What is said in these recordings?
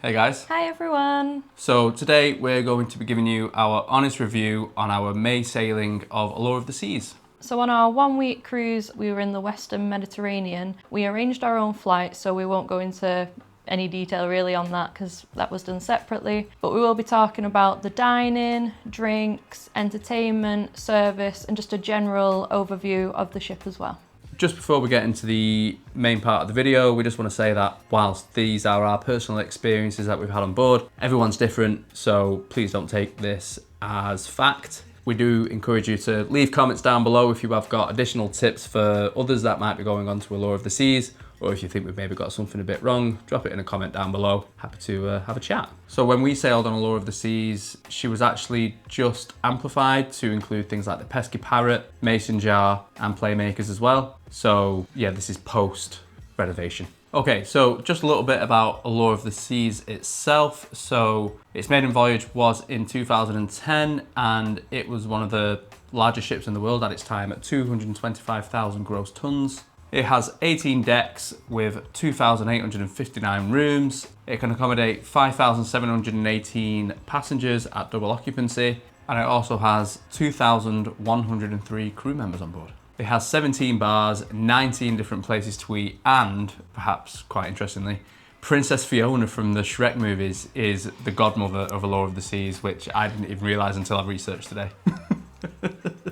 Hey guys. Hi everyone. So today we're going to be giving you our honest review on our May sailing of Allure of the Seas. So on our 1 week cruise, we were in the Western Mediterranean. We arranged our own flight, so we won't go into any detail really on that because that was done separately. But we will be talking about the dining, drinks, entertainment, service, and just a general overview of the ship as well. Just before we get into the main part of the video, we just want to say that whilst these are our personal experiences that we've had on board, everyone's different, so please don't take this as fact. We do encourage you to leave comments down below if you have got additional tips for others that might be going on to Allure of the Seas, or if you think we've maybe got something a bit wrong, drop it in a comment down below. Happy to have a chat. So when we sailed on Allure of the Seas, she was actually just amplified to include things like the Pesky Parrot, Mason Jar, and Playmakers as well. So yeah, this is post renovation. Okay, so just a little bit about Allure of the Seas itself. So its maiden voyage was in 2010, and it was one of the largest ships in the world at its time at 225,000 gross tons. It has 18 decks with 2,859 rooms. It can accommodate 5,718 passengers at double occupancy, and it also has 2,103 crew members on board. It has 17 bars, 19 different places to eat, and, perhaps quite interestingly, Princess Fiona from the Shrek movies is the godmother of Allure of the Seas, which I didn't even realise until I researched today.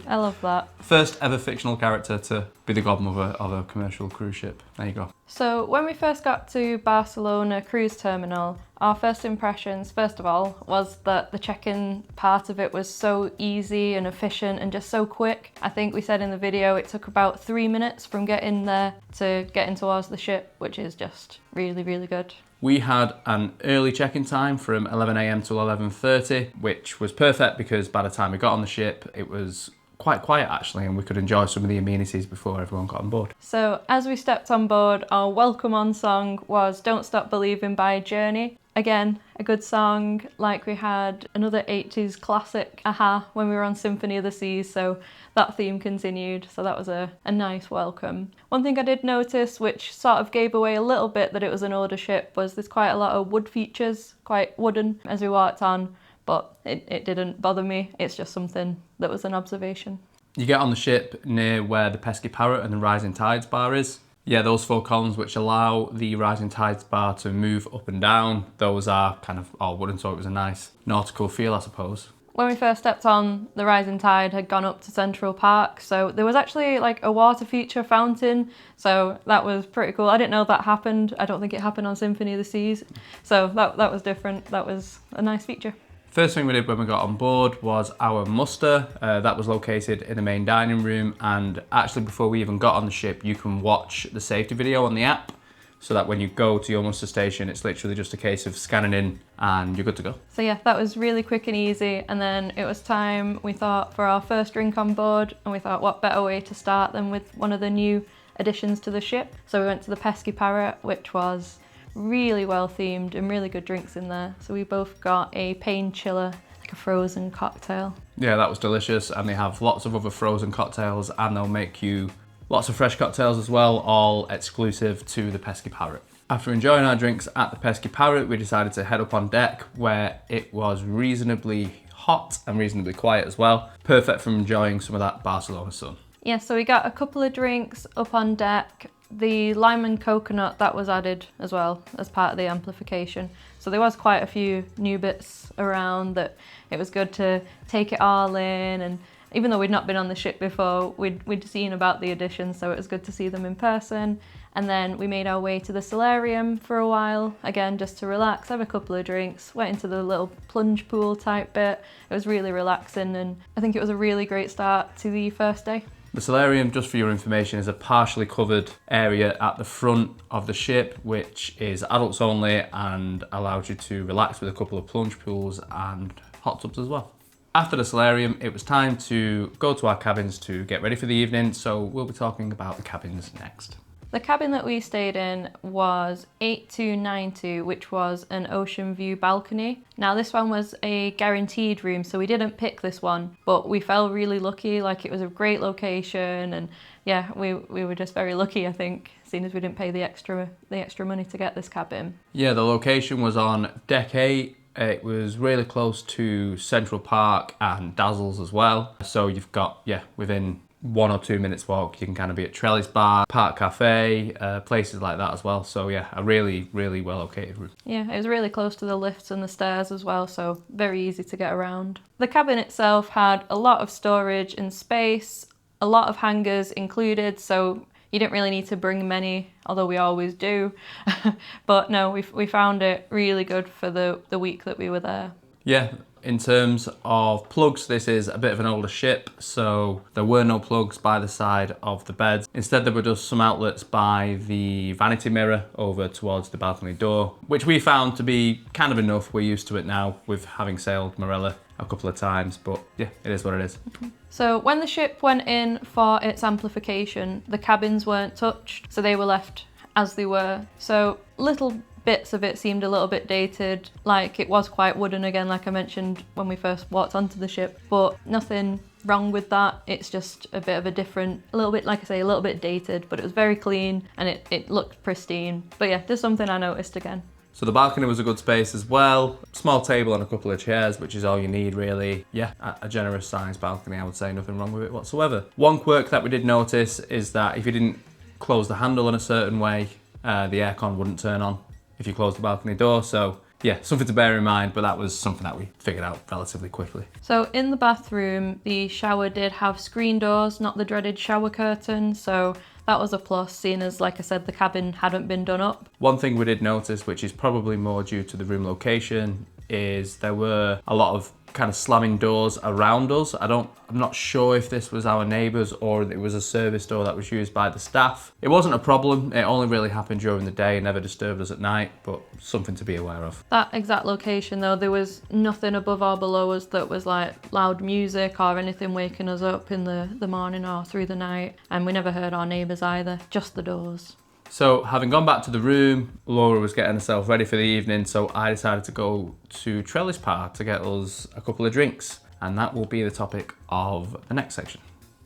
I love that. First ever fictional character to be the godmother of a commercial cruise ship. There you go. So when we first got to Barcelona cruise terminal, our first impressions, first of all, was that the check-in part of it was so easy and efficient and just so quick. I think we said in the video it took about 3 minutes from getting there to getting towards the ship, which is just really, really good. We had an early check-in time from 11 AM to 11:30, which was perfect because by the time we got on the ship, it was quite quiet actually, and we could enjoy some of the amenities before everyone got on board. So as we stepped on board, our welcome on song was Don't Stop Believing by Journey. Again, a good song, like we had another 80s classic, Aha, when we were on Symphony of the Seas, so that theme continued, so that was a nice welcome. One thing I did notice, which sort of gave away a little bit that it was an older ship, was there's quite a lot of wood features, quite wooden as we walked on, but it didn't bother me, it's just something that was an observation. You get on the ship near where the Pesky Parrot and the Rising Tides bar is. Yeah, those 4 columns which allow the Rising Tides bar to move up and down, those are kind of all wooden, so it was a nice nautical feel, I suppose. When we first stepped on, the rising tide had gone up to Central Park, so there was actually like a water feature fountain, so that was pretty cool. I didn't know that happened. I don't think it happened on Symphony of the Seas, so that was different. That was a nice feature. First thing we did when we got on board was our muster. That was located in the main dining room, and actually before we even got on the ship, you can watch the safety video on the app, so that when you go to your muster station, it's literally just a case of scanning in and you're good to go. So yeah, that was really quick and easy, and then it was time, we thought, for our first drink on board, and we thought what better way to start than with one of the new additions to the ship. So we went to the Pesky Parrot, which was really well themed and really good drinks in there. So we both got a pain chiller, like a frozen cocktail. Yeah, that was delicious, and they have lots of other frozen cocktails, and they'll make you lots of fresh cocktails as well, all exclusive to the Pesky Parrot. After enjoying our drinks at the Pesky Parrot, we decided to head up on deck where it was reasonably hot and reasonably quiet as well. Perfect for enjoying some of that Barcelona sun. Yeah, so we got a couple of drinks up on deck. The lime and coconut, that was added as well as part of the amplification. So there was quite a few new bits around that it was good to take it all in, and even though we'd not been on the ship before, we'd seen about the additions, so it was good to see them in person. And then we made our way to the Solarium for a while, again just to relax, have a couple of drinks, went into the little plunge pool type bit. It was really relaxing, and I think it was a really great start to the first day. The Solarium, just for your information, is a partially covered area at the front of the ship, which is adults only and allows you to relax with a couple of plunge pools and hot tubs as well. After the Solarium, it was time to go to our cabins to get ready for the evening, so we'll be talking about the cabins next. The cabin that we stayed in was 8292, which was an ocean view balcony. Now this one was a guaranteed room, so we didn't pick this one, but we felt really lucky. Like, it was a great location, and yeah, we were just very lucky, I think, seeing as we didn't pay the extra money to get this cabin. Yeah, the location was on deck 8. It was really close to Central Park and Dazzles as well. So you've got, yeah, within 1 or 2 minutes walk, you can kind of be at Trellis Bar, Park Cafe, places like that as well. So yeah, a really, really well located room. Yeah, it was really close to the lifts and the stairs as well, so very easy to get around. The cabin itself had a lot of storage and space, a lot of hangers included, so you didn't really need to bring many, although we always do. But no, we found it really good for the week that we were there. Yeah, in terms of plugs, this is a bit of an older ship, so there were no plugs by the side of the beds. Instead, there were just some outlets by the vanity mirror over towards the balcony door, which we found to be kind of enough. We're used to it now with having sailed Marella a couple of times, but yeah, it is what it is. So when the ship went in for its amplification, the cabins weren't touched, so they were left as they were. So little bits of it seemed a little bit dated, like it was quite wooden again, like I mentioned when we first walked onto the ship, but nothing wrong with that. It's just a bit of a different, a little bit, like I say, a little bit dated, but it was very clean and it looked pristine. But yeah, just something I noticed again. So the balcony was a good space as well. Small table and a couple of chairs, which is all you need really. Yeah, a generous sized balcony, I would say, nothing wrong with it whatsoever. One quirk that we did notice is that if you didn't close the handle in a certain way, the aircon wouldn't turn on if you closed the balcony door. So yeah, something to bear in mind, but that was something that we figured out relatively quickly. So in the bathroom, the shower did have screen doors, not the dreaded shower curtain. So that was a plus, seeing as, like I said, the cabin hadn't been done up. One thing we did notice, which is probably more due to the room location, is there were a lot of kind of slamming doors around us. I'm not sure if this was our neighbours or it was a service door that was used by the staff. It wasn't a problem. It only really happened during the day and never disturbed us at night, but something to be aware of. That exact location though, there was nothing above or below us that was like loud music or anything waking us up in the morning or through the night, and we never heard our neighbours either, just the doors. So having gone back to the room, Laura was getting herself ready for the evening, so I decided to go to Trellis Bar to get us a couple of drinks, and that will be the topic of the next section.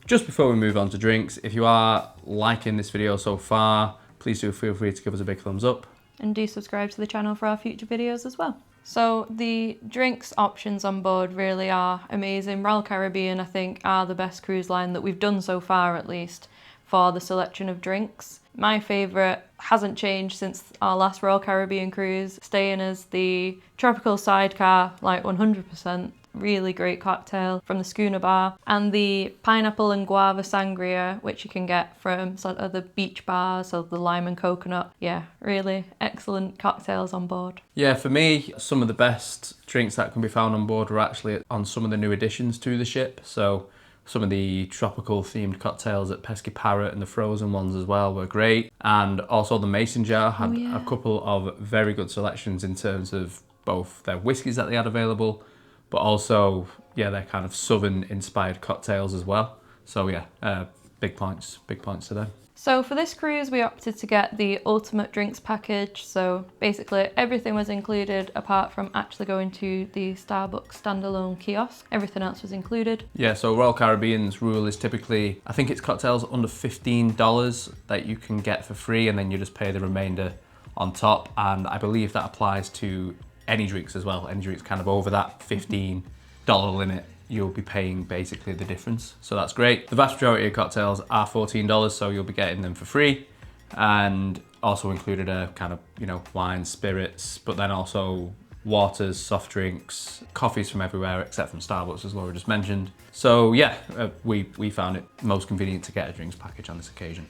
Just before we move on to drinks, if you are liking this video so far, please do feel free to give us a big thumbs up. And do subscribe to the channel for our future videos as well. So the drinks options on board really are amazing. Royal Caribbean, I think, are the best cruise line that we've done so far, at least, for the selection of drinks. My favourite hasn't changed since our last Royal Caribbean cruise, staying as the Tropical Sidecar, like 100%. Really great cocktail from the Schooner Bar, and the pineapple and guava sangria, which you can get from sort of the beach bars or the lime and coconut. Yeah, really excellent cocktails on board. Yeah, for me, some of the best drinks that can be found on board are actually on some of the new additions to the ship. So some of the tropical themed cocktails at Pesky Parrot and the frozen ones as well were great. And also the Mason Jar had a couple of very good selections in terms of both their whiskies that they had available, but also, yeah, their kind of southern inspired cocktails as well. So yeah, big points to them. So for this cruise, we opted to get the ultimate drinks package. So basically everything was included apart from actually going to the Starbucks standalone kiosk. Everything else was included. Yeah, so Royal Caribbean's rule is typically, I think it's cocktails under $15 that you can get for free, and then you just pay the remainder on top. And I believe that applies to any drinks as well. Any drinks kind of over that $15 limit, you'll be paying basically the difference. So that's great. The vast majority of cocktails are $14, so you'll be getting them for free. And also included a kind of, wine, spirits, but then also waters, soft drinks, coffees from everywhere except from Starbucks, as Laura just mentioned. So yeah, we found it most convenient to get a drinks package on this occasion.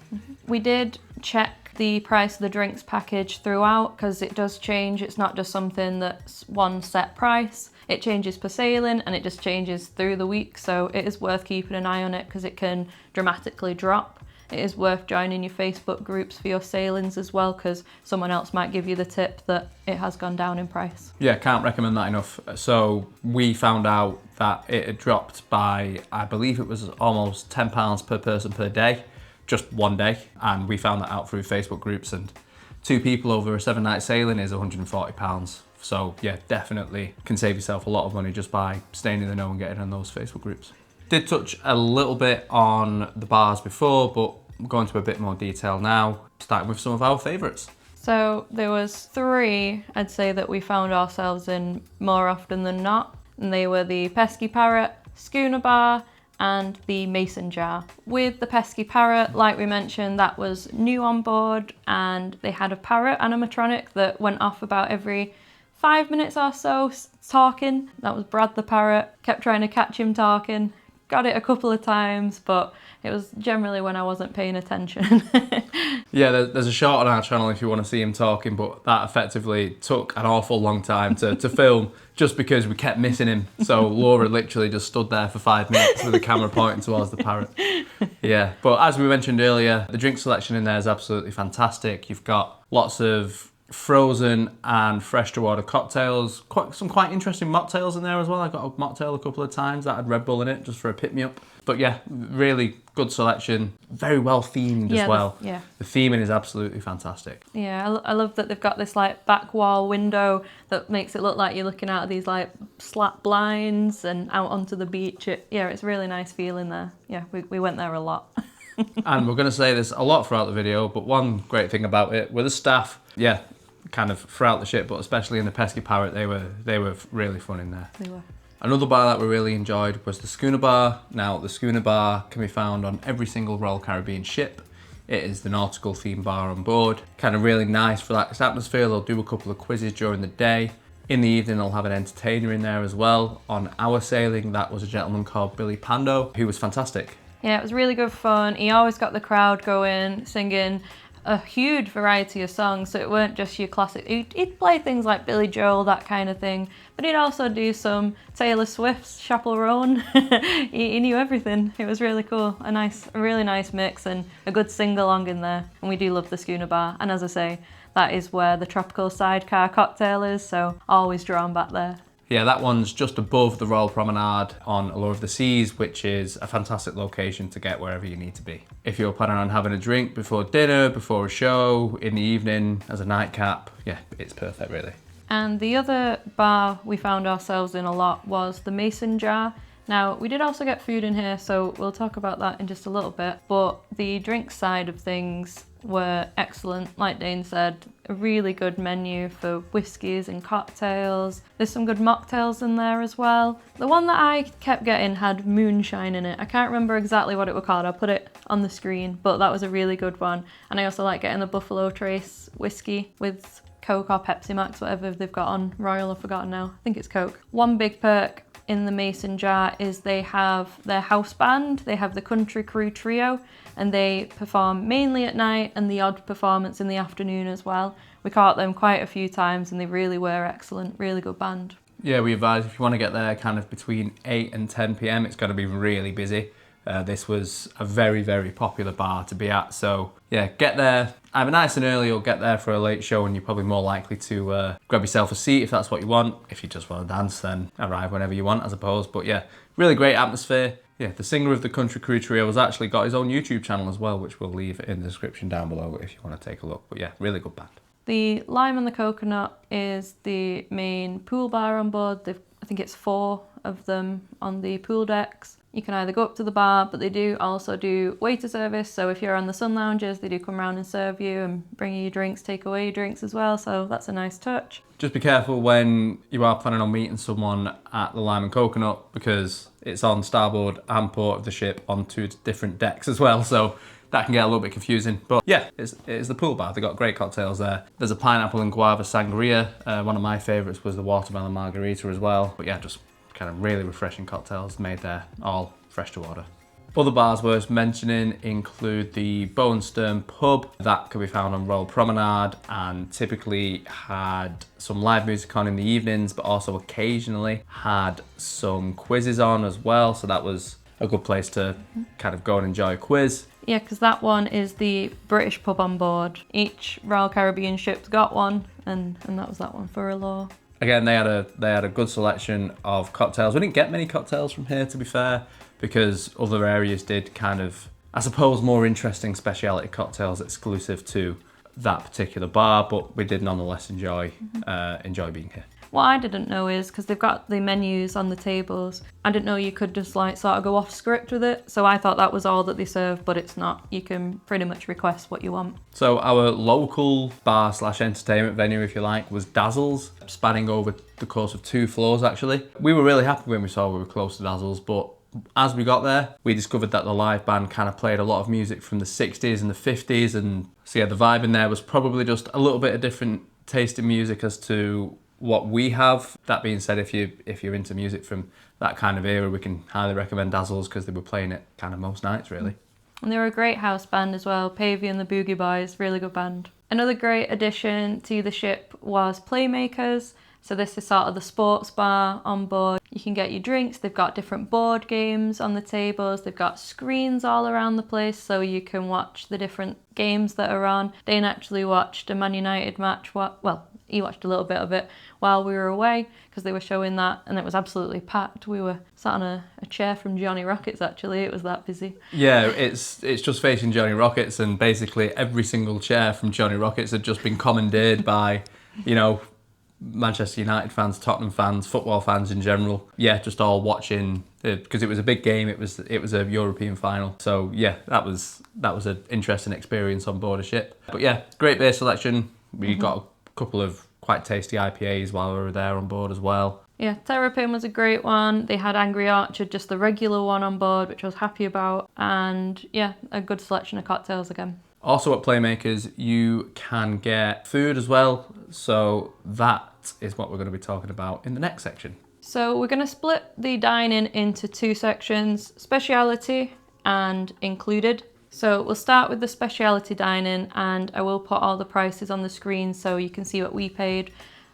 We did check the price of the drinks package throughout, because it does change. It's not just something that's one set price. It changes per sailing and it just changes through the week, so it is worth keeping an eye on it because it can dramatically drop. It is worth joining your Facebook groups for your sailings as well, because someone else might give you the tip that it has gone down in price. Yeah, can't recommend that enough. So we found out that it had dropped by, I believe it was almost £10 per person per day. just one day. And we found that out through Facebook groups, and 2 people over a 7-night sailing is £140. So yeah, definitely can save yourself a lot of money just by staying in the know and getting on those Facebook groups. Did touch a little bit on the bars before, but we'll go into a bit more detail now, starting with some of our favourites. So there was 3, I'd say, that we found ourselves in more often than not. And they were the Pesky Parrot, Schooner Bar, and the Mason Jar. With the Pesky Parrot, like we mentioned, that was new on board, and they had a parrot animatronic that went off about every 5 minutes or so talking. That was Brad the parrot. Kept trying to catch him talking. Got it a couple of times, but it was generally when I wasn't paying attention. Yeah, there's a shot on our channel if you want to see him talking, but that effectively took an awful long time to film just because we kept missing him. So Laura literally just stood there for 5 minutes with the camera pointing towards the parrot. Yeah, but as we mentioned earlier, the drink selection in there is absolutely fantastic. You've got lots of frozen and fresh to order cocktails, some quite interesting mocktails in there as well. I got a mocktail a couple of times that had Red Bull in it just for a pick me up. But yeah, really good selection, very well themed as well. The theming is absolutely fantastic. Yeah, I love that they've got this like back wall window that makes it look like you're looking out of these like slat blinds and out onto the beach. It's a really nice feeling there. Yeah, we went there a lot. And we're going to say this a lot throughout the video, but one great thing about it were the staff. Yeah, kind of throughout the ship, but especially in the Pesky Parrot, they were really fun in there. They were. Another bar that we really enjoyed was the Schooner Bar. Now, the Schooner Bar can be found on every single Royal Caribbean ship. It is the nautical themed bar on board. Kind of really nice, relaxed atmosphere. They'll do a couple of quizzes during the day. In the evening, they'll have an entertainer in there as well. On our sailing, that was a gentleman called Billy Pando, who was fantastic. Yeah, it was really good fun. He always got the crowd going, singing a huge variety of songs, so it weren't just your classic. He'd play things like Billy Joel, that kind of thing, but he'd also do some Taylor Swift's Chaperone. he knew everything. It was really cool. A really nice mix and a good sing-along in there. And we do love the Schooner Bar, and as I say, that is where the Tropical Sidecar cocktail is, so always drawn back there. Yeah, that one's just above the Royal Promenade on Allure of the Seas, which is a fantastic location to get wherever you need to be. If you're planning on having a drink before dinner, before a show, in the evening, as a nightcap, yeah, it's perfect really. And the other bar we found ourselves in a lot was the Mason Jar. Now, we did also get food in here, so we'll talk about that in just a little bit, but the drink side of things were excellent. Like Dane said, a really good menu for whiskies and cocktails. There's some good mocktails in there as well. The one that I kept getting had moonshine in it. I can't remember exactly what it was called. I'll put it on the screen, but that was a really good one. And I also like getting the Buffalo Trace whiskey with Coke or Pepsi Max, whatever they've got on Royal. I've forgotten now. I think it's Coke. One big perk in the Mason Jar is they have their house band. They have the Country Crew Trio, and they perform mainly at night and the odd performance in the afternoon as well. We caught them quite a few times and they really were excellent, really good band. Yeah, we advise if you want to get there kind of between 8 and 10 p.m, it's going to be really busy. This was a very, very popular bar to be at, so yeah, get there either nice and early or get there for a late show and you're probably more likely to grab yourself a seat if that's what you want. If you just want to dance, then arrive whenever you want, I suppose. But yeah, really great atmosphere. Yeah, the singer of the Country Crew Trio has actually got his own YouTube channel as well, which we'll leave in the description down below if you want to take a look. But yeah, really good band. The Lime and the Coconut is the main pool bar on board. I think it's 4 of them on the pool decks. You can either go up to the bar, but they do also do waiter service. So if you're on the sun lounges, they do come around and serve you and bring you your drinks, take away your drinks as well. So that's a nice touch. Just be careful when you are planning on meeting someone at the Lime and Coconut because it's on starboard and port of the ship on 2 different decks as well. So that can get a little bit confusing. But yeah, it's the pool bar. They've got great cocktails there. There's a pineapple and guava sangria. One of my favourites was the watermelon margarita as well. But yeah, just kind of really refreshing cocktails made there, all fresh to order. Other bars worth mentioning include the Bow and Stern pub that can be found on Royal Promenade and typically had some live music on in the evenings, but also occasionally had some quizzes on as well. So that was a good place to kind of go and enjoy a quiz. Yeah, because that one is the British pub on board. Each Royal Caribbean ship's got one, and that was that one for Allure. Again, they had a good selection of cocktails. We didn't get many cocktails from here, to be fair, because other areas did kind of I suppose, more interesting specialty cocktails exclusive to that particular bar, but we did nonetheless enjoy being here. What I didn't know is, because they've got the menus on the tables, I didn't know you could just like sort of go off script with it. So I thought that was all that they serve, but it's not. You can pretty much request what you want. So our local bar / entertainment venue, if you like, was Dazzles, spanning over the course of 2 floors actually. We were really happy when we saw we were close to Dazzles, but as we got there, we discovered that the live band kind of played a lot of music from the 60s and the 50s, and so yeah, the vibe in there was probably just a little bit of different taste in music as to what we have. That being said, if you're into music from that kind of era, we can highly recommend Dazzles because they were playing it kind of most nights really. And they were a great house band as well. Pavey and the Boogie Boys, really good band. Another great addition to the ship was Playmakers. So this is sort of the sports bar on board. You can get your drinks. They've got different board games on the tables. They've got screens all around the place so you can watch the different games that are on. Dane actually watched a Man United match. Well, he watched a little bit of it while we were away because they were showing that, and it was absolutely packed. We were sat on a chair from Johnny Rockets actually. It was that busy. Yeah, it's just facing Johnny Rockets, and basically every single chair from Johnny Rockets had just been commandeered by, you know, Manchester United fans, Tottenham fans, football fans in general. Yeah, just all watching because it was a big game. It was a European final. So yeah, that was an interesting experience on board a ship. But yeah, great beer selection. We got a couple of quite tasty IPAs while we were there on board as well. Yeah, Terrapin was a great one. They had Angry Orchard, just the regular one on board, which I was happy about. And yeah, a good selection of cocktails again. Also at Playmakers, you can get food as well. So that is what we're going to be talking about in the next section. So we're going to split the dining into 2 sections, speciality and included. So we'll start with the speciality dining, and I will put all the prices on the screen so you can see what we paid.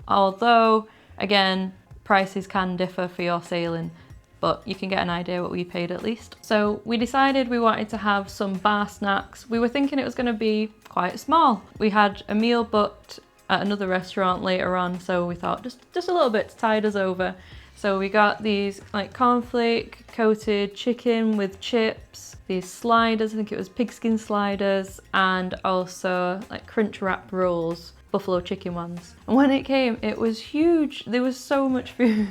Although, again, prices can differ for your sailing, but you can get an idea what we paid at least. So we decided we wanted to have some bar snacks. We were thinking it was going to be quite small. We had a meal booked at another restaurant later on, so we thought just a little bit to tide us over. So we got these like cornflake coated chicken with chips, these sliders, I think it was pigskin sliders, and also like crunch wrap rolls, buffalo chicken ones. And when it came, it was huge. There was so much food.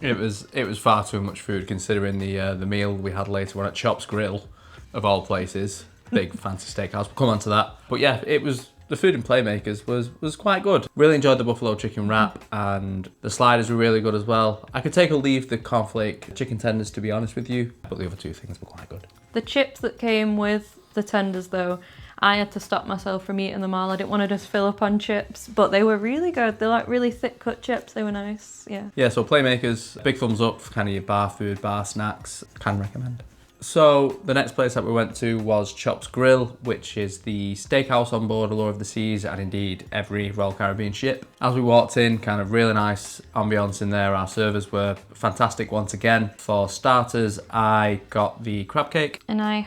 It was far too much food considering the meal we had later on at Chops Grille, of all places. Big fancy steakhouse. We'll come on to that. But yeah, the food in Playmakers was quite good. Really enjoyed the buffalo chicken wrap, and the sliders were really good as well. I could take or leave the cornflake chicken tenders, to be honest with you, but the other 2 things were quite good. The chips that came with the tenders though, I had to stop myself from eating them all. I didn't want to just fill up on chips, but they were really good. They're like really thick cut chips. They were nice, yeah. Yeah, so Playmakers, big thumbs up for kind of your bar food, bar snacks. Can recommend. So the next place that we went to was Chops Grille, which is the steakhouse on board Allure of the Seas, and indeed every Royal Caribbean ship. As we walked in, kind of really nice ambience in there. Our servers were fantastic once again. For starters, I got the crab cake. And I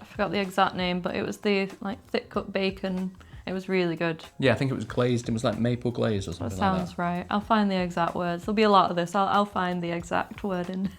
forgot the exact name, but it was the like thick cut bacon. It was really good. Yeah, I think it was glazed. It was like maple glaze or something like that. Sounds right. I'll find the exact words. There'll be a lot of this. I'll find the exact wording.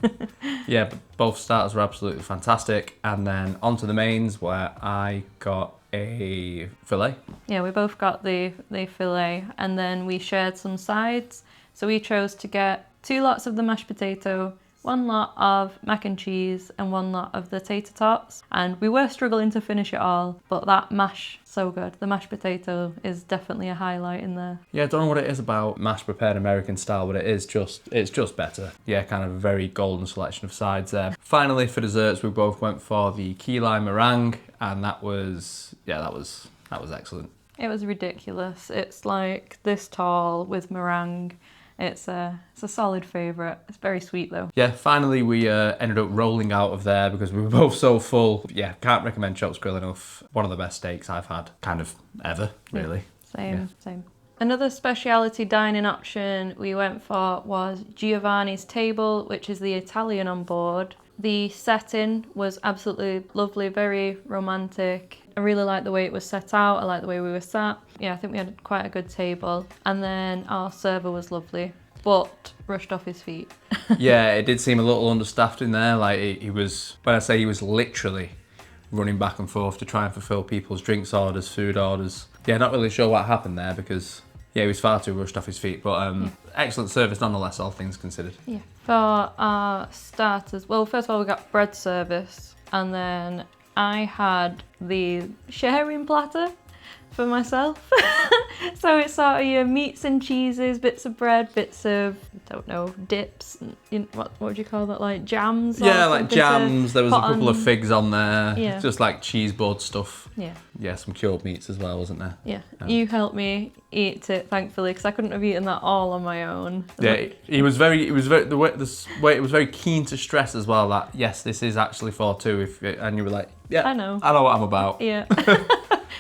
Yeah, but both starters were absolutely fantastic. And then onto the mains, where I got a fillet. Yeah, we both got the fillet, and then we shared some sides. So we chose to get 2 lots of the mashed potato, 1 lot of mac and cheese, and 1 lot of the tater tots. And we were struggling to finish it all, but that mash, so good. The mashed potato is definitely a highlight in there. Yeah, I don't know what it is about mashed prepared American style, but it's just better. Yeah, kind of a very golden selection of sides there. Finally, for desserts, we both went for the key lime meringue, and that was excellent. It was ridiculous. It's like this tall with meringue. It's a solid favourite. It's very sweet though. Yeah, finally we ended up rolling out of there because we were both so full. Yeah, can't recommend Chops Grille enough. One of the best steaks I've had kind of ever, really. Yeah, same. Another speciality dining option we went for was Giovanni's table, which is the Italian on board. The setting was absolutely lovely, very romantic. I really liked the way it was set out. I liked the way we were sat. Yeah, I think we had quite a good table. And then our server was lovely, but rushed off his feet. Yeah, it did seem a little understaffed in there. Like he was, when I say he was literally running back and forth to try and fulfill people's drinks orders, food orders. Yeah, not really sure what happened there because, yeah, he was far too rushed off his feet, but excellent service nonetheless, all things considered. Yeah. For our starters, well, first of all, we got bread service, and then I had the sharing platter for myself. So it's sort of your meats and cheeses, bits of bread, bits of, I don't know, dips, what would you call that, like jams? Yeah, like jams, there was a couple of figs on there, Yeah. just like cheese board stuff. Yeah. Yeah, some cured meats as well, wasn't there? Yeah. You helped me eat it, thankfully, because I couldn't have eaten that all on my own. Yeah, he was very, it was very keen to stress as well that, yes, this is actually for two, and you were like, yeah, I know what I'm about. Yeah.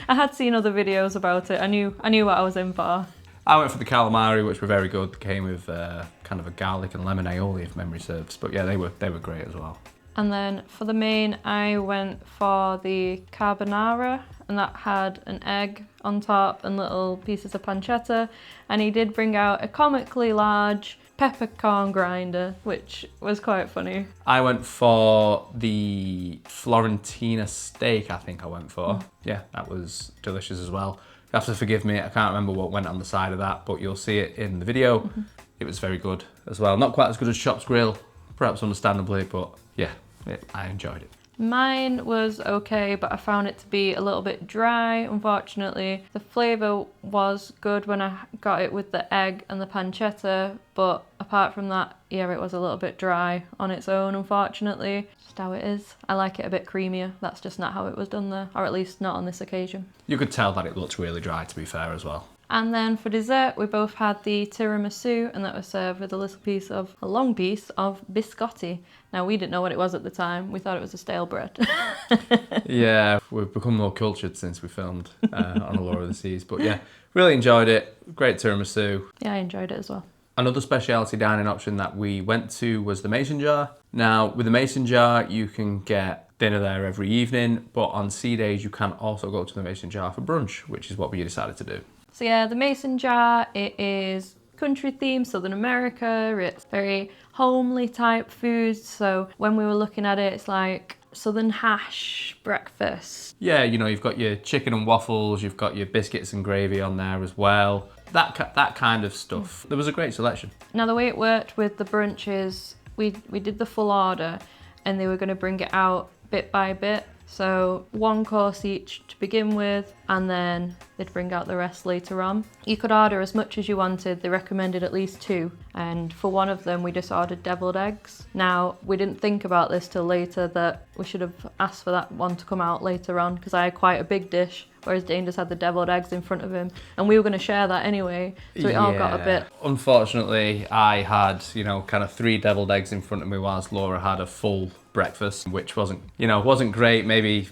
I had seen other videos about it. I knew what I was in for. I went for the calamari, which were very good. Came with kind of a garlic and lemon aioli, if memory serves. But yeah, they were great as well. And then for the main, I went for the carbonara, and that had an egg on top and little pieces of pancetta. And he did bring out a comically large peppercorn grinder, which was quite funny. I went for the Florentina steak, I think I went for. Yeah, that was delicious as well. You have to forgive me, I can't remember what went on the side of that, but you'll see it in the video. It was very good as well. Not quite as good as Chops Grille, perhaps understandably, but yeah, I enjoyed it. Mine was okay, but I found it to be a little bit dry, unfortunately. The flavour was good when I got it with the egg and the pancetta, but apart from that, yeah, it was a little bit dry on its own, unfortunately. Just how it is. I like it a bit creamier. That's just not how it was done there, or at least not on this occasion. You could tell that it looked really dry, to be fair, as well. And then for dessert, we both had the tiramisu, and that was served with a long piece of biscotti. Now, we didn't know what it was at the time. We thought it was a stale bread. Yeah, we've become more cultured since we filmed on Allure of the Seas. But yeah, really enjoyed it. Great tiramisu. Yeah, I enjoyed it as well. Another specialty dining option that we went to was the Mason Jar. Now, with the Mason Jar, you can get dinner there every evening, but on sea days, you can also go to the Mason Jar for brunch, which is what we decided to do. So yeah, the Mason Jar, it is country themed, Southern America. It's very homely type foods. So when we were looking at it, it's like Southern hash breakfast. Yeah, you know, you've got your chicken and waffles, you've got your biscuits and gravy on there as well. That kind of stuff. There was a great selection. Now the way it worked with the brunch is we did the full order, and they were going to bring it out bit by bit. So one course each to begin with, and then they'd bring out the rest later on. You could order as much as you wanted. They recommended at least 2. And for one of them, we just ordered deviled eggs. Now, we didn't think about this till later, that we should have asked for that one to come out later on, because I had quite a big dish, whereas Dane just had the deviled eggs in front of him. And we were going to share that anyway, so it all got a bit... Unfortunately, I had, kind of 3 deviled eggs in front of me, whilst Laura had a full breakfast, which wasn't great. Maybe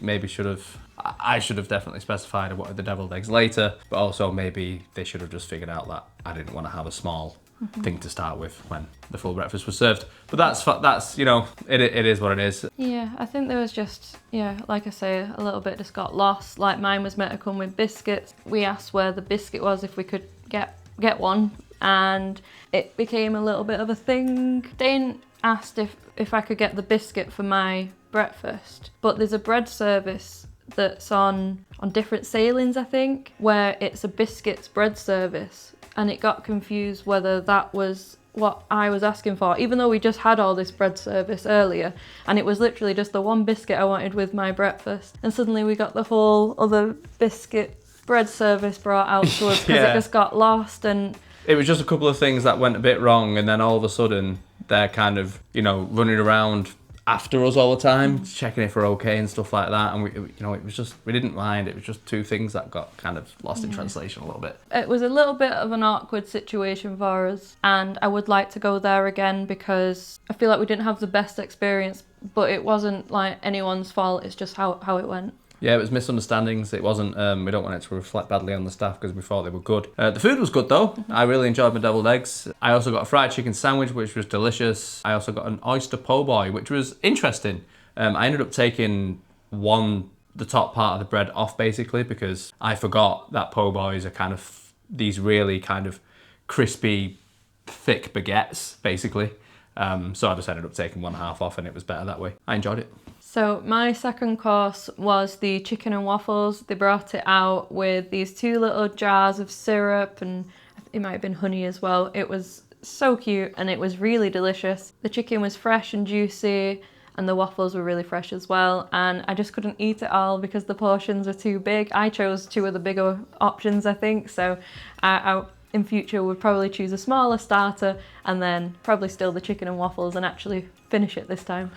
I should have definitely specified I wanted the deviled eggs later, but also maybe they should have just figured out that I didn't want to have a small thing to start with when the full breakfast was served. But that's it is what it is. Yeah, I think there was just, like I say, a little bit just got lost. Like mine was meant to come with biscuits. We asked where the biscuit was, if we could get one, and it became a little bit of a thing. Dane asked if I could get the biscuit for my breakfast, but there's a bread service that's on different sailings, I think, where it's a biscuits bread service, and it got confused whether that was what I was asking for, even though we just had all this bread service earlier, and it was literally just the one biscuit I wanted with my breakfast, and suddenly we got the whole other biscuit bread service brought out to us because it just got lost. And it was just a couple of things that went a bit wrong, and then all of a sudden they're kind of running around after us all the time, checking if we're okay and stuff like that. And it was just, we didn't mind. It was just 2 things that got kind of lost in translation a little bit. It was a little bit of an awkward situation for us, and I would like to go there again because I feel like we didn't have the best experience, but it wasn't like anyone's fault. It's just how it went. Yeah, it was misunderstandings. It wasn't, we don't want it to reflect badly on the staff because we thought they were good. The food was good though. I really enjoyed my deviled eggs. I also got a fried chicken sandwich, which was delicious. I also got an oyster po' boy, which was interesting. I ended up taking the top part of the bread off basically because I forgot that po' boys are kind of these really kind of crispy, thick baguettes basically. So I just ended up taking one half off, and it was better that way. I enjoyed it. So my second course was the chicken and waffles. They brought it out with these 2 little jars of syrup, and it might have been honey as well. It was so cute and it was really delicious. The chicken was fresh and juicy and the waffles were really fresh as well, and I just couldn't eat it all because the portions were too big. I chose 2 of the bigger options, I think, so I in future would probably choose a smaller starter and then probably still the chicken and waffles and actually finish it this time.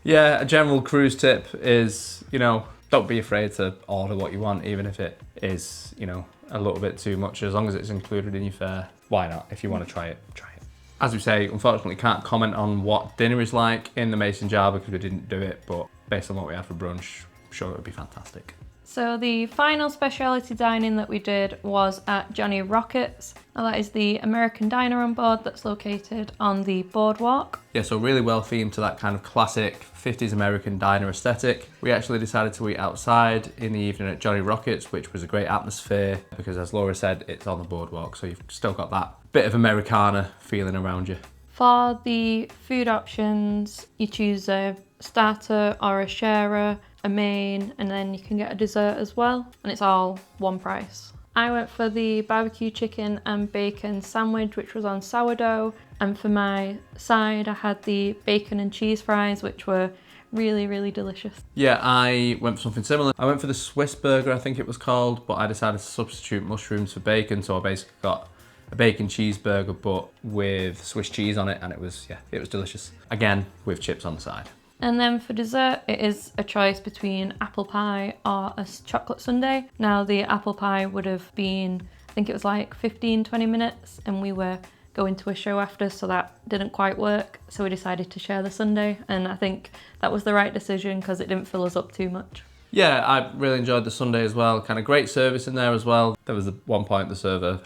Yeah, a general cruise tip is, don't be afraid to order what you want, even if it is, a little bit too much. As long as it's included in your fare, why not? If you want to try it, try it. As we say, unfortunately can't comment on what dinner is like in the Mason jar because we didn't do it, but based on what we had for brunch, I'm sure it would be fantastic. So the final speciality dining that we did was at Johnny Rockets. Now that is the American diner on board that's located on the boardwalk. Yeah, so really well themed to that kind of classic 50s American diner aesthetic. We actually decided to eat outside in the evening at Johnny Rockets, which was a great atmosphere because, as Laura said, it's on the boardwalk, so you've still got that bit of Americana feeling around you. For the food options, you choose a starter or a sharer, a main, and then you can get a dessert as well, and it's all one price. I went for the barbecue chicken and bacon sandwich, which was on sourdough, and for my side I had the bacon and cheese fries, which were really, really delicious. Yeah, I went for something similar. I went for the Swiss burger, I think it was called, but I decided to substitute mushrooms for bacon, so I basically got a bacon cheeseburger but with Swiss cheese on it, and it was delicious. Again, with chips on the side. And then for dessert, it is a choice between apple pie or a chocolate sundae. Now the apple pie would have been, I think it was like 15-20 minutes, and we were going to a show after, so that didn't quite work. So we decided to share the sundae, and I think that was the right decision because it didn't fill us up too much. Yeah, I really enjoyed the sundae as well. Kind of great service in there as well. There was one point the server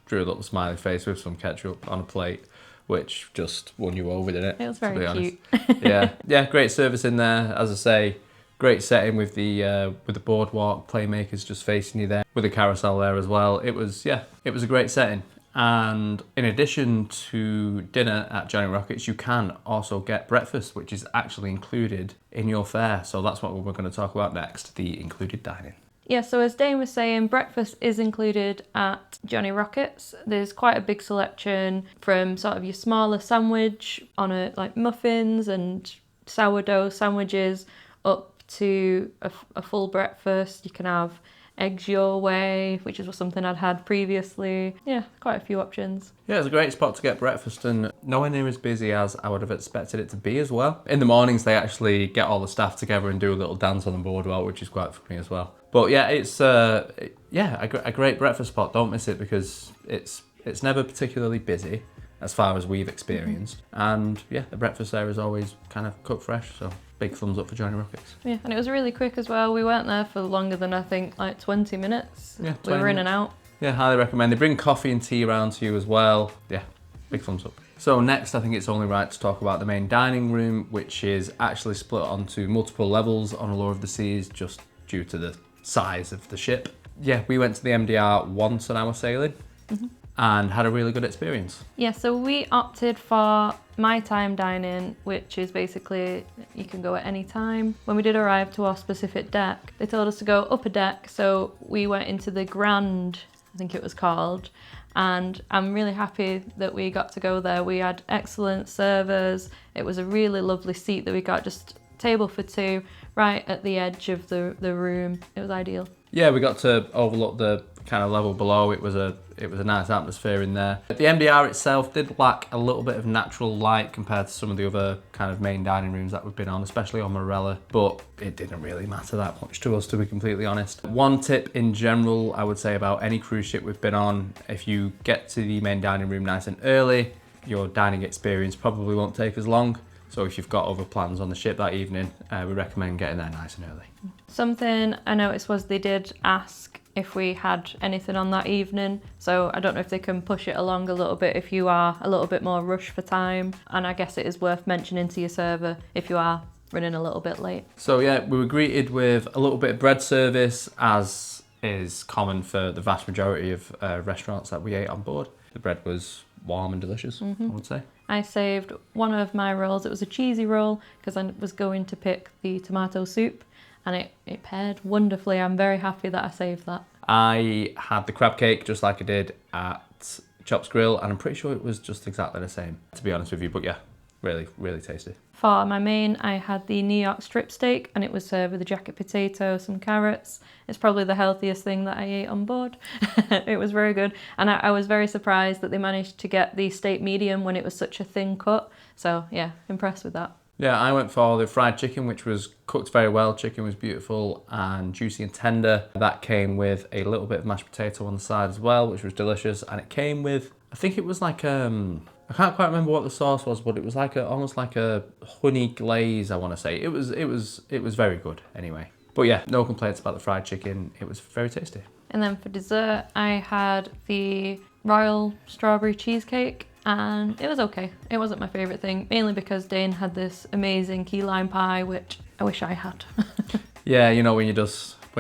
drew a little smiley face with some ketchup on a plate, which just won you over, didn't it? It was very cute. yeah, great service in there. As I say, great setting with the boardwalk, Playmakers just facing you there, with the carousel there as well. It was a great setting. And in addition to dinner at Johnny Rockets, you can also get breakfast, which is actually included in your fare. So that's what we're going to talk about next, the included dining. Yeah, so as Dane was saying, breakfast is included at Johnny Rockets. There's quite a big selection from sort of your smaller sandwich on like muffins and sourdough sandwiches up to a full breakfast. You can have eggs your way, which is something I'd had previously. Yeah, quite a few options. Yeah, it's a great spot to get breakfast and nowhere near as busy as I would have expected it to be as well. In the mornings, they actually get all the staff together and do a little dance on the boardwalk, which is quite funny as well. But yeah, it's a great breakfast spot. Don't miss it because it's never particularly busy as far as we've experienced. And yeah, the breakfast there is always kind of cooked fresh, so big thumbs up for Johnny Rockets. Yeah, and it was really quick as well. We weren't there for longer than I think like 20 minutes. Yeah, 20 we were in and minutes. out. Yeah, highly recommend. They bring coffee and tea around to you as well. Yeah, big thumbs up. So next, I think it's only right to talk about the main dining room, which is actually split onto multiple levels on Allure of the Seas just due to the size of the ship. Yeah, we went to the MDR once on our sailing and had a really good experience. Yeah, so we opted for my time dining, which is basically you can go at any time. When we did arrive to our specific deck, they told us to go up a deck, so we went into the Grand, I think it was called, and I'm really happy that we got to go there. We had excellent servers. It was a really lovely seat that we got, just table for two, right at the edge of the room. It was ideal. Yeah, we got to overlook the kind of level below. It was a nice atmosphere in there. The MDR itself did lack a little bit of natural light compared to some of the other kind of main dining rooms that we've been on, especially on Morella, but it didn't really matter that much to us, to be completely honest. One tip in general I would say about any cruise ship we've been on, if you get to the main dining room nice and early, your dining experience probably won't take as long. So if you've got other plans on the ship that evening, we recommend getting there nice and early. Something I noticed was they did ask if we had anything on that evening. So I don't know if they can push it along a little bit if you are a little bit more rushed for time. And I guess it is worth mentioning to your server if you are running a little bit late. So yeah, we were greeted with a little bit of bread service, as is common for the vast majority of restaurants that we ate on board. The bread was warm and delicious, I would say. I saved one of my rolls. It was a cheesy roll because I was going to pick the tomato soup, and it paired wonderfully. I'm very happy that I saved that. I had the crab cake just like I did at Chops Grille, and I'm pretty sure it was just exactly the same, to be honest with you. But yeah, really, really tasty. For my main, I had the New York strip steak, and it was served with a jacket potato, some carrots. It's probably the healthiest thing that I ate on board. It was very good, and I was very surprised that they managed to get the steak medium when it was such a thin cut. So yeah, impressed with that. Yeah, I went for the fried chicken, which was cooked very well. Chicken was beautiful and juicy and tender. That came with a little bit of mashed potato on the side as well, which was delicious. And it came with, I think it was like, I can't quite remember what the sauce was, but it was like almost like a honey glaze, I want to say. It was very good anyway. But yeah, no complaints about the fried chicken. It was very tasty. And then for dessert, I had the royal strawberry cheesecake. And it was okay. It wasn't my favourite thing, mainly because Dane had this amazing key lime pie, which I wish I had. Yeah, you know, when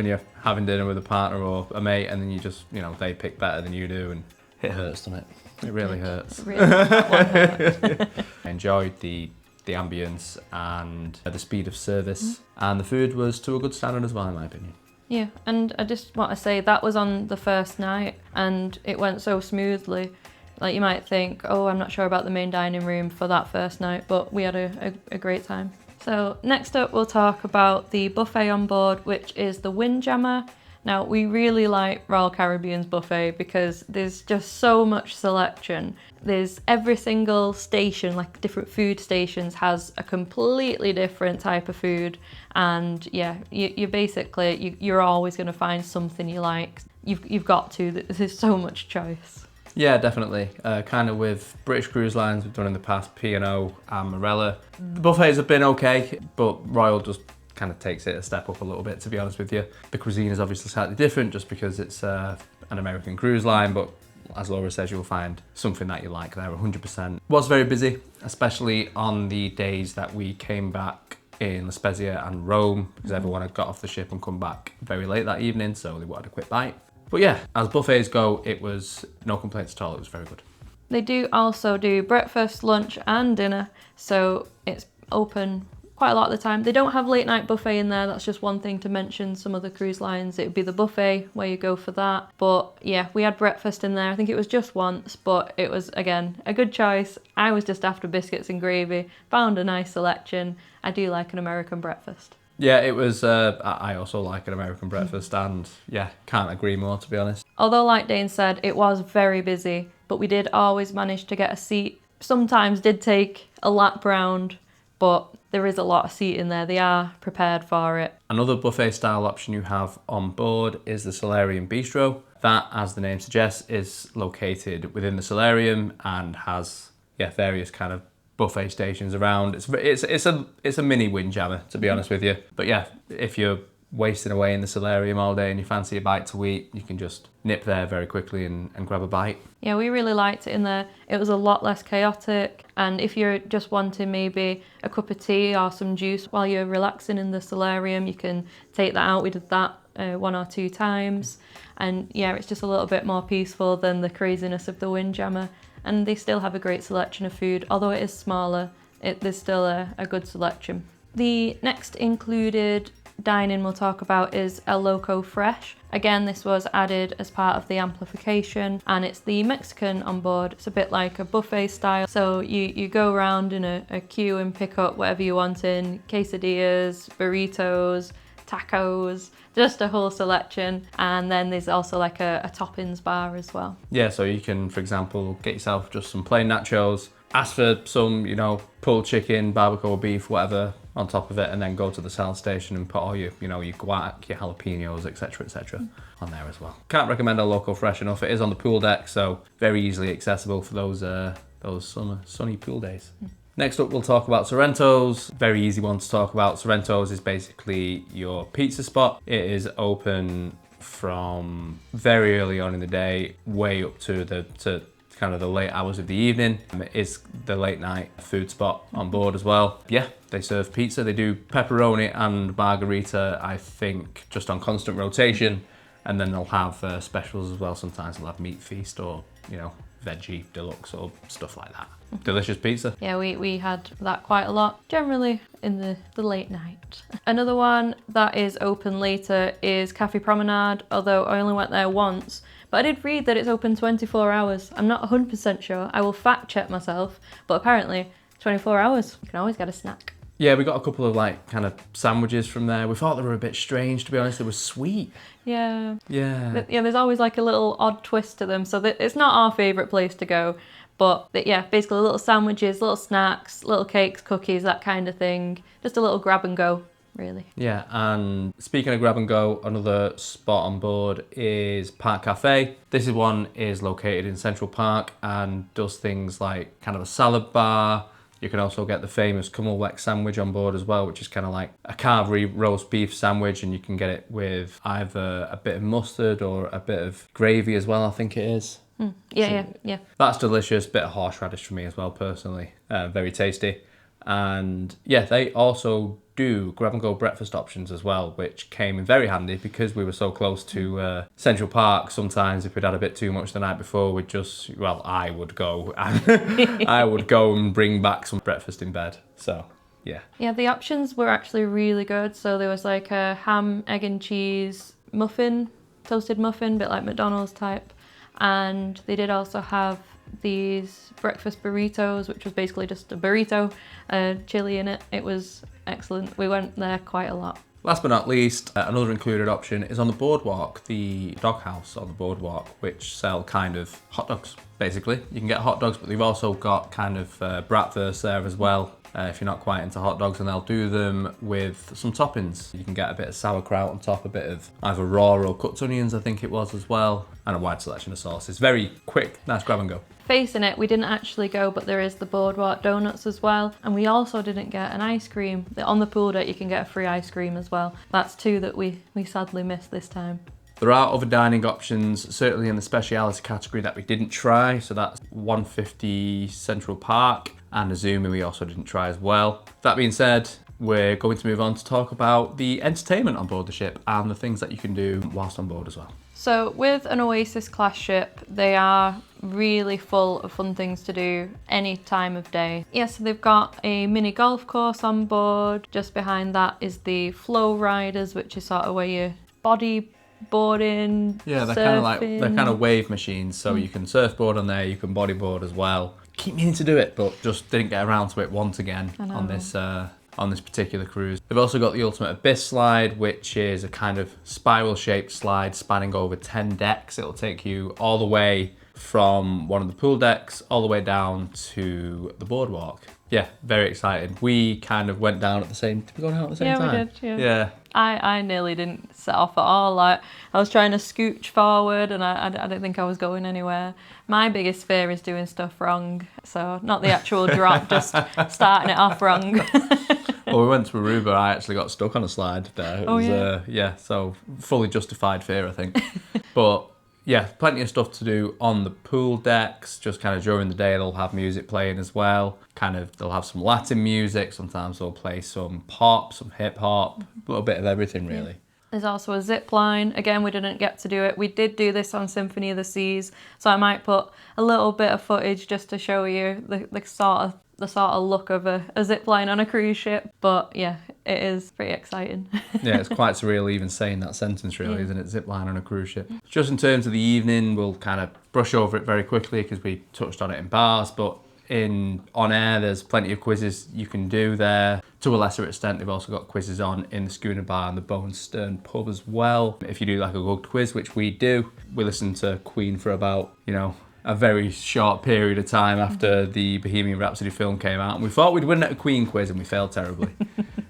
you're having dinner with a partner or a mate, and then you just, you know, they pick better than you do, and it hurts, doesn't it? It really hurts. It really hurt. I enjoyed the ambience and the speed of service, and the food was to a good standard as well, in my opinion. Yeah, and I just want to say that was on the first night, and it went so smoothly. Like, you might think, oh, I'm not sure about the main dining room for that first night, but we had a great time. So next up, we'll talk about the buffet on board, which is the Windjammer. Now, we really like Royal Caribbean's buffet because there's just so much selection. There's every single station, like different food stations, has a completely different type of food. And yeah, you're always going to find something you like. You've got to, there's so much choice. Yeah, definitely. Kind of with British Cruise Lines, we've done in the past P&O and Morella. The buffets have been okay, but Royal just kind of takes it a step up a little bit, to be honest with you. The cuisine is obviously slightly different just because it's an American cruise line, but as Laura says, you'll find something that you like there 100%. Was very busy, especially on the days that we came back in La Spezia and Rome, because everyone had got off the ship and come back very late that evening, so they wanted a quick bite. But yeah, as buffets go, it was no complaints at all. It was very good. They do also do breakfast, lunch and dinner, so it's open quite a lot of the time. They don't have late night buffet in there. That's just one thing to mention. Some of the cruise lines, it would be the buffet where you go for that. But yeah, we had breakfast in there. I think it was just once, but it was, again, a good choice. I was just after biscuits and gravy, found a nice selection. I do like an American breakfast. Yeah, it was, I also like an American breakfast, and yeah, can't agree more, to be honest. Although, like Dane said, it was very busy, but we did always manage to get a seat. Sometimes did take a lap round, but there is a lot of seating there. They are prepared for it. Another buffet style option you have on board is the Solarium Bistro. That, as the name suggests, is located within the Solarium and has, yeah, various kind of buffet stations around. It's a mini Windjammer, to be honest with you. But yeah, if you're wasting away in the Solarium all day and you fancy a bite to eat, you can just nip there very quickly and grab a bite. Yeah, we really liked it in there. It was a lot less chaotic, and if you're just wanting maybe a cup of tea or some juice while you're relaxing in the Solarium, you can take that out. We did that 1 or 2 times, and yeah, it's just a little bit more peaceful than the craziness of the Windjammer. And they still have a great selection of food. Although it is smaller, there's still a good selection. The next included dining we'll talk about is El Loco Fresh. Again, this was added as part of the amplification, and it's the Mexican on board. It's a bit like a buffet style. So you go around in a queue and pick up whatever you want in quesadillas, burritos, tacos, just a whole selection. And then there's also like a toppings bar as well. Yeah, so you can, for example, get yourself just some plain nachos, ask for some, you know, pulled chicken, barbacoa beef, whatever on top of it, and then go to the salad station and put all your, you know, your guac, your jalapenos, etc., on there as well. Can't recommend El Loco Fresh enough. It is on the pool deck, so very easily accessible for those summer sunny pool days. Next up, we'll talk about Sorrento's. Very easy one to talk about. Sorrento's is basically your pizza spot. It is open from very early on in the day, way up to kind of the late hours of the evening. It is the late night food spot on board as well. Yeah, they serve pizza. They do pepperoni and margarita, I think, just on constant rotation. And then they'll have specials as well. Sometimes they'll have meat feast or, you know, veggie deluxe or stuff like that. Delicious pizza. Yeah, we had that quite a lot, generally in the late night. Another one that is open later is Cafe Promenade, although I only went there once. But I did read that it's open 24 hours. I'm not 100% sure. I will fact check myself, but apparently 24 hours. You can always get a snack. Yeah, we got a couple of like kind of sandwiches from there. We thought they were a bit strange, to be honest. They were sweet. Yeah. Yeah. Yeah, there's always like a little odd twist to them. So it's not our favourite place to go. But yeah, basically little sandwiches, little snacks, little cakes, cookies, that kind of thing. Just a little grab and go, really. Yeah, and speaking of grab and go, another spot on board is Park Cafe. This one is located in Central Park and does things like kind of a salad bar. You can also get the famous Cummelweck sandwich on board as well, which is kind of like a carvery roast beef sandwich, and you can get it with either a bit of mustard or a bit of gravy as well, I think it is. Yeah. That's delicious. Bit of horseradish for me as well, personally. Very tasty. And yeah, they also do grab and go breakfast options as well, which came in very handy because we were so close to Central Park. Sometimes if we'd had a bit too much the night before, we'd just, well, I would go and I would go and bring back some breakfast in bed. So yeah. Yeah, the options were actually really good. So there was like a ham, egg and cheese muffin, toasted muffin, bit like McDonald's type. And they did also have these breakfast burritos, which was basically just a burrito, chili in it. It was excellent. We went there quite a lot. Last but not least, another included option is on the boardwalk, the doghouse on the boardwalk, which sell kind of hot dogs, basically. You can get hot dogs, but they've also got kind of bratwurst there as well, if you're not quite into hot dogs, and they'll do them with some toppings. You can get a bit of sauerkraut on top, a bit of either raw or cooked onions, I think it was as well, and a wide selection of sauces. Very quick, nice grab and go. Facing it, we didn't actually go, but there is the boardwalk donuts as well. And we also didn't get an ice cream. On the pool deck, you can get a free ice cream as well. That's two that we sadly missed this time. There are other dining options, certainly in the speciality category, that we didn't try. So that's 150 Central Park and Azumi we also didn't try as well. That being said, we're going to move on to talk about the entertainment on board the ship and the things that you can do whilst on board as well. So with an Oasis class ship, they are really full of fun things to do any time of day. Yeah, so they've got a mini golf course on board. Just behind that is the flow riders, which is sort of where you're bodyboarding. Yeah, they're kind of wave machines, so you can surfboard on there, you can bodyboard as well. Keep meaning to do it, but just didn't get around to it once again on this particular cruise. They've also got the Ultimate Abyss slide, which is a kind of spiral shaped slide spanning over 10 decks. It'll take you all the way from one of the pool decks all the way down to the boardwalk. Yeah, very excited. We kind of went down at the same time. Did we go down at the same time? Yeah, we did, Yeah. I nearly didn't set off at all. Like, I was trying to scooch forward and I didn't think I was going anywhere. My biggest fear is doing stuff wrong. So not the actual drop, just starting it off wrong. Well, we went to Aruba. I actually got stuck on a slide there. It was, so fully justified fear, I think. But yeah, plenty of stuff to do on the pool decks. Just kind of during the day, they'll have music playing as well. They'll have some Latin music. Sometimes they'll play some pop, some hip hop, a little bit of everything, really. Yeah. There's also a zip line. Again, we didn't get to do it. We did do this on Symphony of the Seas, so I might put a little bit of footage just to show you the sort of look of a zip line on a cruise ship. But yeah, it is pretty exciting. Yeah, it's quite surreal even saying that sentence, really, isn't it? Zip line on a cruise ship. Just in terms of the evening, we'll kind of brush over it very quickly because we touched on it in bars, but on air, there's plenty of quizzes you can do there. To a lesser extent, they've also got quizzes on in the Schooner Bar and the Bow and Stern pub as well. If you do like a good quiz, which we do, we listen to Queen for about, a very short period of time after the Bohemian Rhapsody film came out, and we thought we'd win at a Queen quiz and we failed terribly.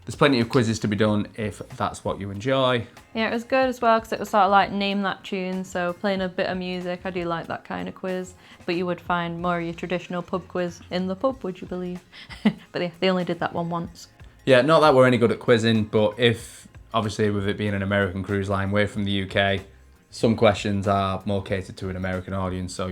There's plenty of quizzes to be done if that's what you enjoy. Yeah, it was good as well because it was sort of like name that tune, so playing a bit of music. I do like that kind of quiz, but you would find more of your traditional pub quiz in the pub, would you believe? But yeah, they only did that one once. Yeah, not that we're any good at quizzing, but if, obviously with it being an American cruise line, we're from the UK, some questions are more catered to an American audience, so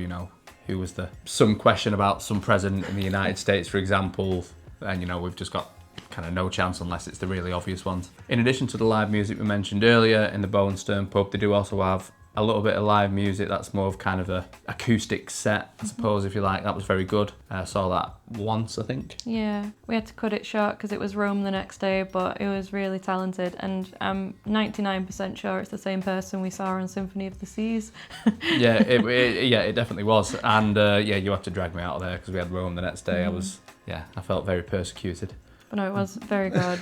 who was some question about some president in the United States, for example, and we've just got kind of no chance unless it's the really obvious ones. In addition to the live music we mentioned earlier in the Bow and Stern pub, they do also have a little bit of live music. That's more of kind of a acoustic set, I suppose, if you like. That was very good. I saw that once, I think. Yeah, we had to cut it short because it was Rome the next day, but it was really talented, and I'm 99% sure it's the same person we saw on Symphony of the Seas. Yeah, it definitely was. And yeah, you had to drag me out of there because we had Rome the next day. I felt very persecuted. But no, it was very good.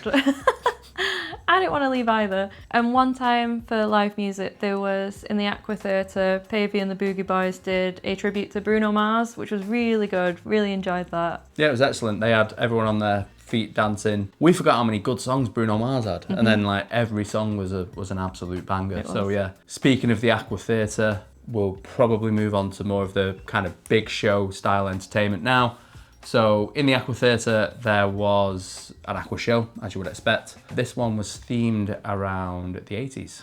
I didn't want to leave either. And one time for live music, there was in the Aqua Theatre, Pavey and the Boogie Boys did a tribute to Bruno Mars, which was really good. Really enjoyed that. Yeah, it was excellent. They had everyone on their feet dancing. We forgot how many good songs Bruno Mars had, and then like every song was an absolute banger. So yeah, speaking of the Aqua Theatre, we'll probably move on to more of the kind of big show style entertainment now. So in the Aqua Theatre, there was an aqua show, as you would expect. This one was themed around the 80s.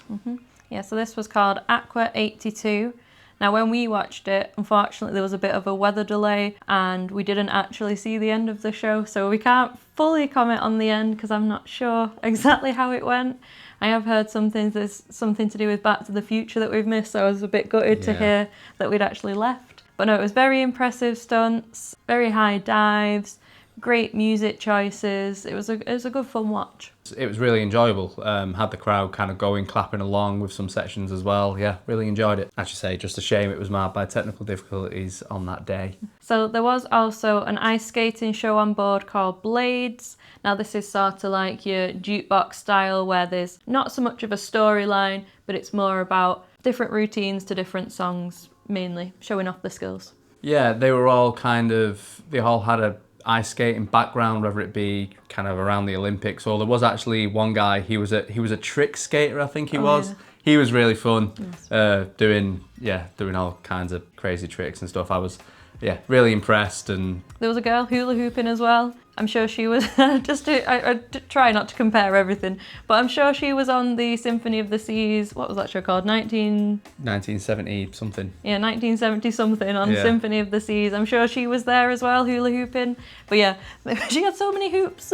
Yeah, so this was called Aqua 82. Now, when we watched it, unfortunately, there was a bit of a weather delay and we didn't actually see the end of the show. So we can't fully comment on the end because I'm not sure exactly how it went. I have heard there's something to do with Back to the Future that we've missed. So I was a bit gutted to hear that we'd actually left. But no, it was very impressive stunts, very high dives, great music choices. It was a good fun watch. It was really enjoyable. Had the crowd kind of going, clapping along with some sections as well. Yeah, really enjoyed it. As you say, just a shame it was marred by technical difficulties on that day. So there was also an ice skating show on board called Blades. Now this is sort of like your jukebox style where there's not so much of a storyline, but it's more about different routines to different songs, mainly showing off the skills. Yeah, they all had a ice skating background, whether it be kind of around the Olympics, or there was actually one guy, he was a trick skater, I think he was. Yeah. He was really fun, doing all kinds of crazy tricks and stuff. I was really impressed. And there was a girl hula hooping as well. I'm sure she was, I try not to compare everything, but I'm sure she was on the Symphony of the Seas, what was that show called? 1970 something. Yeah, 1970 something on Symphony of the Seas. I'm sure she was there as well, hula hooping. But yeah, she had so many hoops.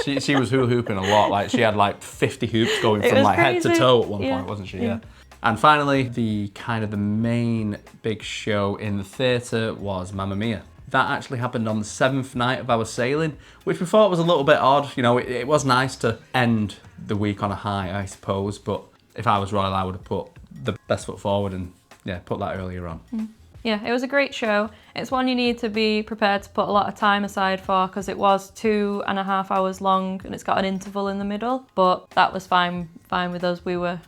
She was hula hooping a lot. Like she had like 50 hoops going from like head to toe at one point, wasn't she? Yeah. And finally, the main big show in the theatre was Mamma Mia. That actually happened on the 7th night of our sailing, which we thought was a little bit odd. You know, it was nice to end the week on a high, I suppose, but if I was Royal, I would have put the best foot forward and put that earlier on. Yeah, it was a great show. It's one you need to be prepared to put a lot of time aside for because it was 2.5 hours long and it's got an interval in the middle, but that was fine with us. We were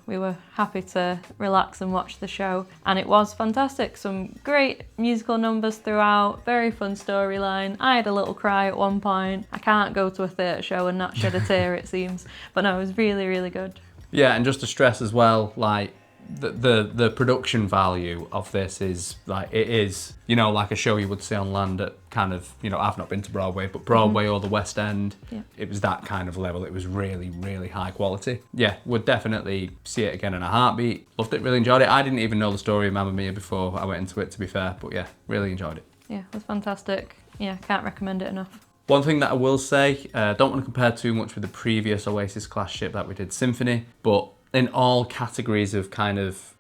happy to relax and watch the show, and it was fantastic. Some great musical numbers throughout, very fun storyline. I had a little cry at one point. I can't go to a theatre show and not shed a tear, it seems, but no, it was really, really good. Yeah, and just to stress as well, like the production value of this is like, it is, like a show you would see on land at kind of, I've not been to Broadway, but Broadway or the West End, it was that kind of level. It was really, really high quality. Yeah, would definitely see it again in a heartbeat. Loved it, really enjoyed it. I didn't even know the story of Mamma Mia before I went into it, to be fair, but yeah, really enjoyed it. Yeah, it was fantastic. Yeah, can't recommend it enough. One thing that I will say, don't want to compare too much with the previous Oasis class ship that we did, Symphony, but in all categories of kind of,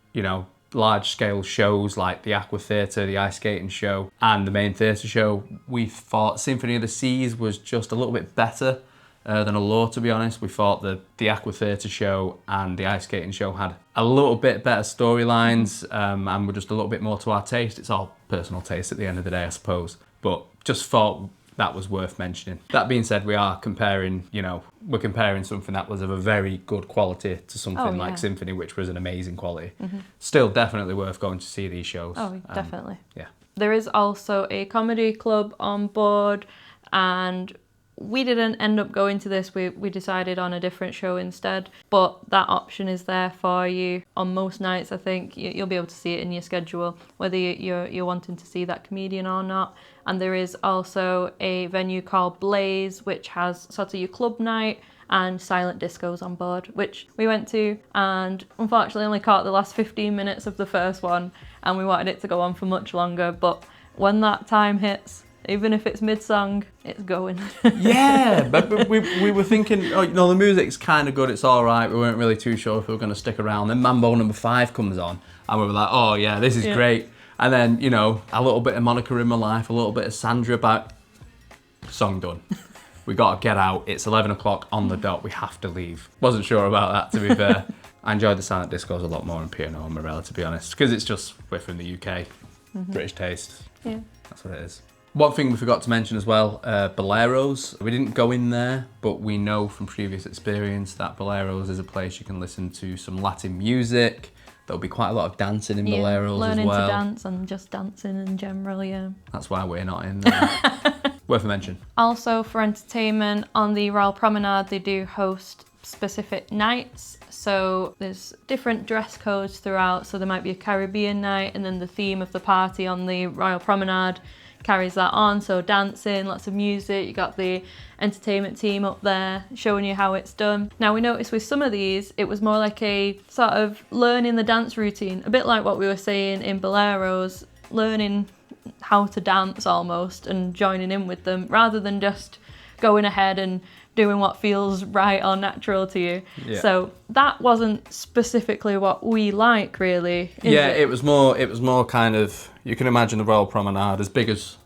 large scale shows like the Aqua Theatre, the ice skating show, and the main theatre show, we thought Symphony of the Seas was just a little bit better than Allure, to be honest. We thought the Aqua Theatre show and the ice skating show had a little bit better storylines and were just a little bit more to our taste. It's all personal taste at the end of the day, I suppose, but just thought that was worth mentioning. That being said, we are comparing, we're comparing something that was of a very good quality to something like Symphony, which was an amazing quality. Still definitely worth going to see these shows. Oh, definitely. Yeah. There is also a comedy club on board, and we didn't end up going to this. We decided on a different show instead, but that option is there for you on most nights. I think you'll be able to see it in your schedule, whether you're wanting to see that comedian or not. And there is also a venue called Blaze, which has sort of your club night and silent discos on board, which we went to, and unfortunately only caught the last 15 minutes of the first one, and we wanted it to go on for much longer, but when that time hits, even if it's mid-song, it's going. Yeah, but we were thinking, the music's kind of good, it's all right. We weren't really too sure if we were going to stick around. Then Mambo number 5 comes on, And we were like, oh yeah, this is great. And then, you know, a little bit of Monica in my life, a little bit of Sandra back. Song done. We got to get out. It's 11 o'clock on the dot. We have to leave. Wasn't sure about that, to be fair. I enjoyed the silent discos a lot more in Piano and Morella, to be honest, because it's just, we're from the UK. British taste. Yeah. That's what it is. One thing we forgot to mention as well, Boleros. We didn't go in there, but we know from previous experience that Boleros is a place you can listen to some Latin music. There'll be quite a lot of dancing in Boleros as well. Learning to dance and just dancing in general, yeah. That's why we're not in there. Worth a mention. Also, for entertainment, on the Royal Promenade, they do host specific nights. So there's different dress codes throughout. So there might be a Caribbean night, and then the theme of the party on the Royal Promenade carries that on. So dancing, lots of music. You got the entertainment team up there showing you how it's done. Now, we noticed with some of these, it was more like a sort of learning the dance routine, a bit like what we were saying in Boleros, learning how to dance almost and joining in with them, rather than just going ahead and doing what feels right or natural to you. Yeah. So that wasn't specifically what we like, really. It was more kind of, you can imagine the Royal Promenade, as big as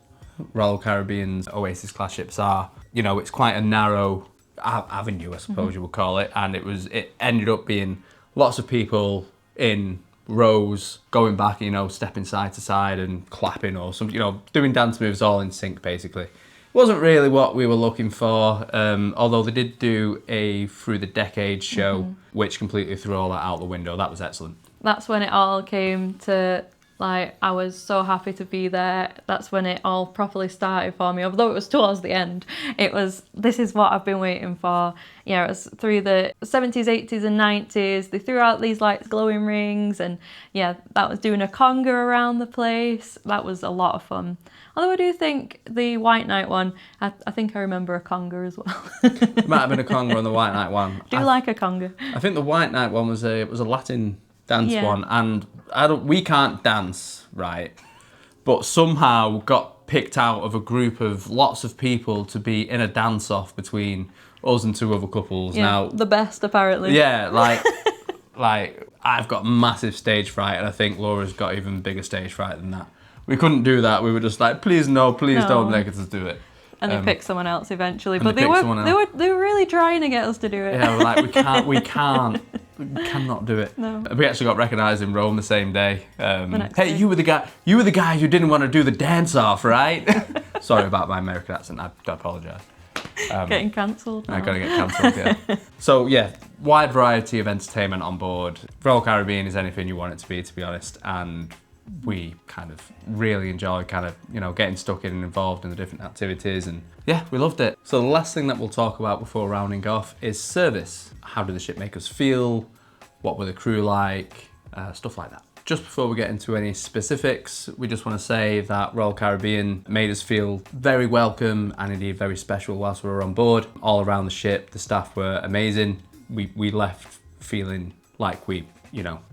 Royal Caribbean's Oasis class ships are, you know, it's quite a narrow avenue, I suppose you would call it, and it ended up being lots of people in rows going back, you know, stepping side to side and clapping or some, you know, doing dance moves all in sync basically. Wasn't really what we were looking for, although they did do a Through the Decades show, which completely threw all that out the window. That was excellent. That's when it all came to, like, I was so happy to be there. That's when it all properly started for me. Although it was towards the end, it was, this is what I've been waiting for. Yeah, it was through the 70s, 80s and 90s. They threw out these like glowing rings, and yeah, that was doing a conga around the place. That was a lot of fun. Although I do think the White Night one, I think I remember a conga as well. It might have been a conga on the White Night one. Do you like a conga? I think the White Night one was a Latin dance one, and we can't dance, right? But somehow got picked out of a group of lots of people to be in a dance-off between us and two other couples. Yeah, now the best apparently. Yeah, like I've got massive stage fright, and I think Laura's got even bigger stage fright than that. We couldn't do that. We were just like, please no, don't make us do it. And they picked someone else eventually, but they were really trying to get us to do it. Yeah, we're like, we cannot do it. No. We actually got recognised in Rome the same day. Hey, you were the guy who didn't want to do the dance off, right? Sorry about my American accent. I apologise. Getting cancelled. I gotta get cancelled. Yeah. So yeah, wide variety of entertainment on board. Royal Caribbean is anything you want it to be honest, and we kind of really enjoy getting stuck in and involved in the different activities, and yeah, we loved it. So the last thing that we'll talk about before rounding off is service. How did the ship make us feel? What were the crew like? Stuff like that. Just before we get into any specifics, we just want to say that Royal Caribbean made us feel very welcome and indeed very special whilst we were on board. All around the ship, the staff were amazing. We left feeling like we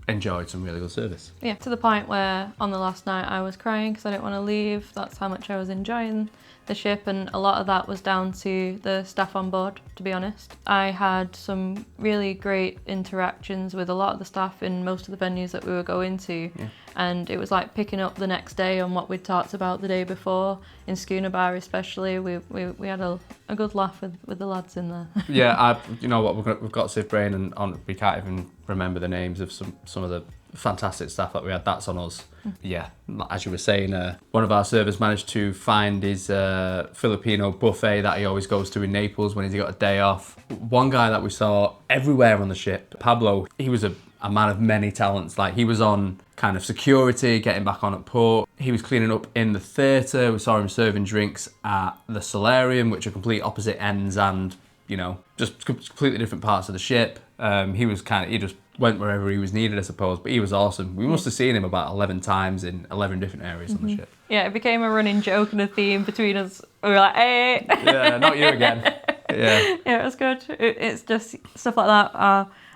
enjoyed some really good service. Yeah, to the point where on the last night I was crying because I didn't want to leave. That's how much I was enjoying the ship, and a lot of that was down to the staff on board, to be honest. I had some really great interactions with a lot of the staff in most of the venues that we were going to, and it was like picking up the next day on what we'd talked about the day before. In Schooner Bar especially, we had a good laugh with the lads in there. Yeah, we've got sieve brain, and we can't even remember the names of some of the fantastic staff that we had. That's on us. Yeah, as you were saying, one of our servers managed to find his Filipino buffet that he always goes to in Naples when he's got a day off. One guy that we saw everywhere on the ship, Pablo, he was a man of many talents. Like, he was on kind of security, getting back on at port. He was cleaning up in the theatre. We saw him serving drinks at the Solarium, which are complete opposite ends and, just completely different parts of the ship. He just went wherever he was needed, I suppose, but he was awesome. We must have seen him about 11 times in 11 different areas on the ship. Yeah, it became a running joke and a theme between us. We were like, hey! Yeah, not you again. Yeah. Yeah, it was good. It's just stuff like that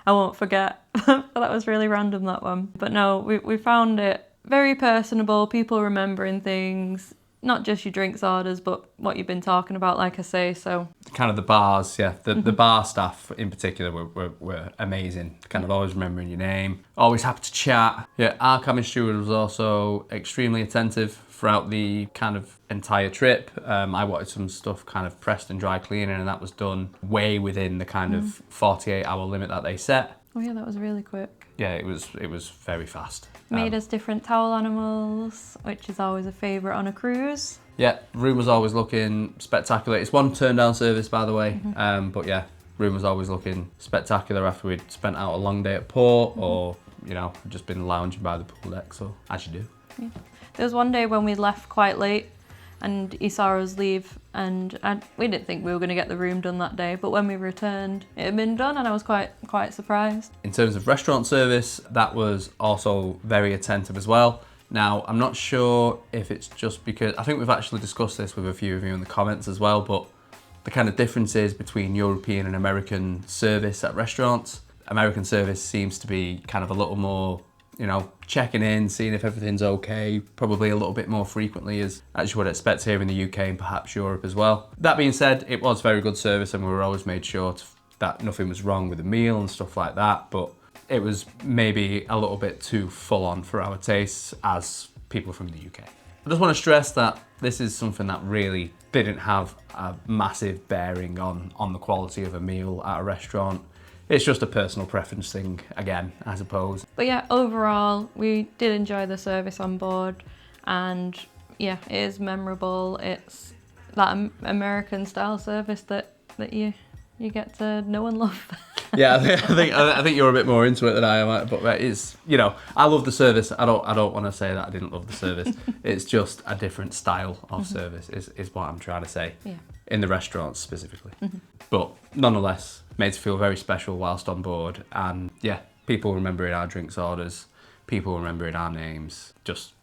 I won't forget. That was really random, that one. But no, we found it very personable, people remembering things. not just your drinks orders, but what you've been talking about, like I say. So kind of the bars, yeah. The bar staff in particular were amazing. Kind of always remembering your name, always happy to chat. Yeah, our cabin steward was also extremely attentive throughout the kind of entire trip. I wanted some stuff kind of pressed and dry cleaning, and that was done way within the kind of 48-hour limit that they set. Oh yeah, that was really quick. Yeah, it was very fast. Made us different towel animals, which is always a favourite on a cruise. Yeah, room was always looking spectacular. It's one turn down service, by the way. But yeah, room was always looking spectacular after we'd spent out a long day at port or, you know, just been lounging by the pool deck, so as you do. Yeah. There was one day when we left quite late and he saw us leave, and we didn't think we were going to get the room done that day, but when we returned it had been done, and I was quite surprised. In terms of restaurant service, that was also very attentive as well. Now, I'm not sure if it's just because, I think we've actually discussed this with a few of you in the comments as well, but the kind of differences between European and American service at restaurants. American service seems to be kind of a little more, you know, checking in, seeing if everything's okay, probably a little bit more frequently as you would expect here in the UK and perhaps Europe as well. That being said, it was very good service, and we were always made sure that nothing was wrong with the meal and stuff like that, but it was maybe a little bit too full on for our tastes as people from the UK. I just want to stress that this is something that really didn't have a massive bearing on the quality of a meal at a restaurant. It's just a personal preference thing, again, I suppose. But yeah, overall, we did enjoy the service on board, and yeah, it is memorable. It's that American style service that you get to know and love. Yeah, I think you're a bit more into it than I am, but it's, you know, I love the service. I don't want to say that I didn't love the service. It's just a different style of service is what I'm trying to say. Yeah. In the restaurants specifically. But nonetheless, made to feel very special whilst on board, and yeah, people remembering our drinks orders, people remembering our names, just,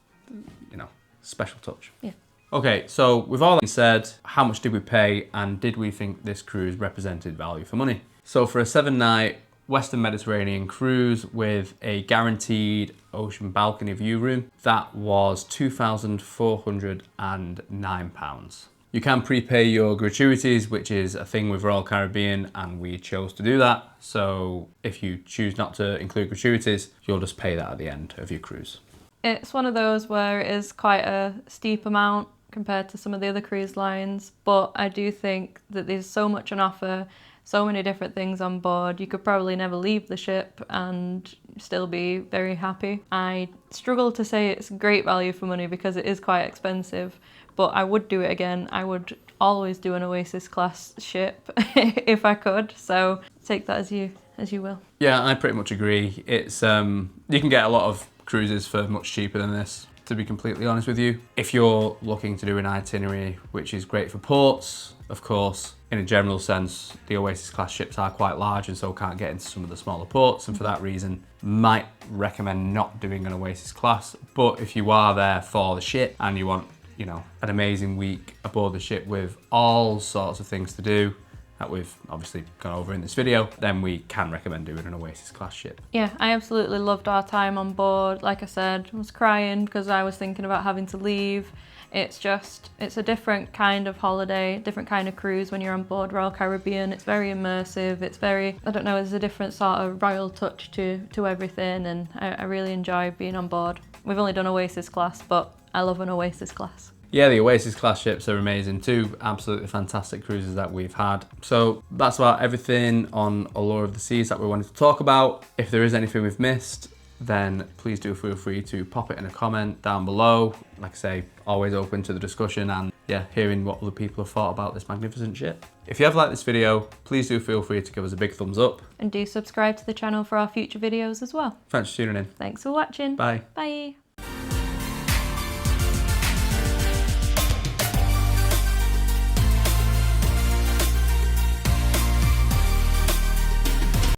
you know, special touch. Yeah. Okay, so with all that said, how much did we pay, and did we think this cruise represented value for money? So for a 7-night Western Mediterranean cruise with a guaranteed ocean balcony view room, that was £2,409. You can prepay your gratuities, which is a thing with Royal Caribbean, and we chose to do that. So if you choose not to include gratuities, you'll just pay that at the end of your cruise. It's one of those where it is quite a steep amount compared to some of the other cruise lines, but I do think that there's so much on offer, so many different things on board. You could probably never leave the ship and still be very happy. I struggle to say it's great value for money because it is quite expensive, but I would do it again. I would always do an Oasis class ship if I could, so take that as you will. Yeah, I pretty much agree. It's you can get a lot of cruises for much cheaper than this, to be completely honest with you. If you're looking to do an itinerary which is great for ports, of course, in a general sense, the Oasis class ships are quite large and so can't get into some of the smaller ports, and for that reason, might recommend not doing an Oasis class. But if you are there for the ship and you want, you know, an amazing week aboard the ship with all sorts of things to do that we've obviously gone over in this video, then we can recommend doing an Oasis class ship. Yeah, I absolutely loved our time on board. Like I said, I was crying because I was thinking about having to leave. It's a different kind of holiday, different kind of cruise when you're on board Royal Caribbean. It's very immersive. It's very, I don't know, there's a different sort of royal touch to everything, and I really enjoy being on board. We've only done Oasis class, but I love an Oasis class. Yeah, the Oasis class ships are amazing too. Absolutely fantastic cruises that we've had. So that's about everything on Allure of the Seas that we wanted to talk about. If there is anything we've missed, then please do feel free to pop it in a comment down below. Like I say, always open to the discussion and yeah, hearing what other people have thought about this magnificent ship. If you have liked this video, please do feel free to give us a big thumbs up. And do subscribe to the channel for our future videos as well. Thanks for tuning in. Thanks for watching. Bye. Bye.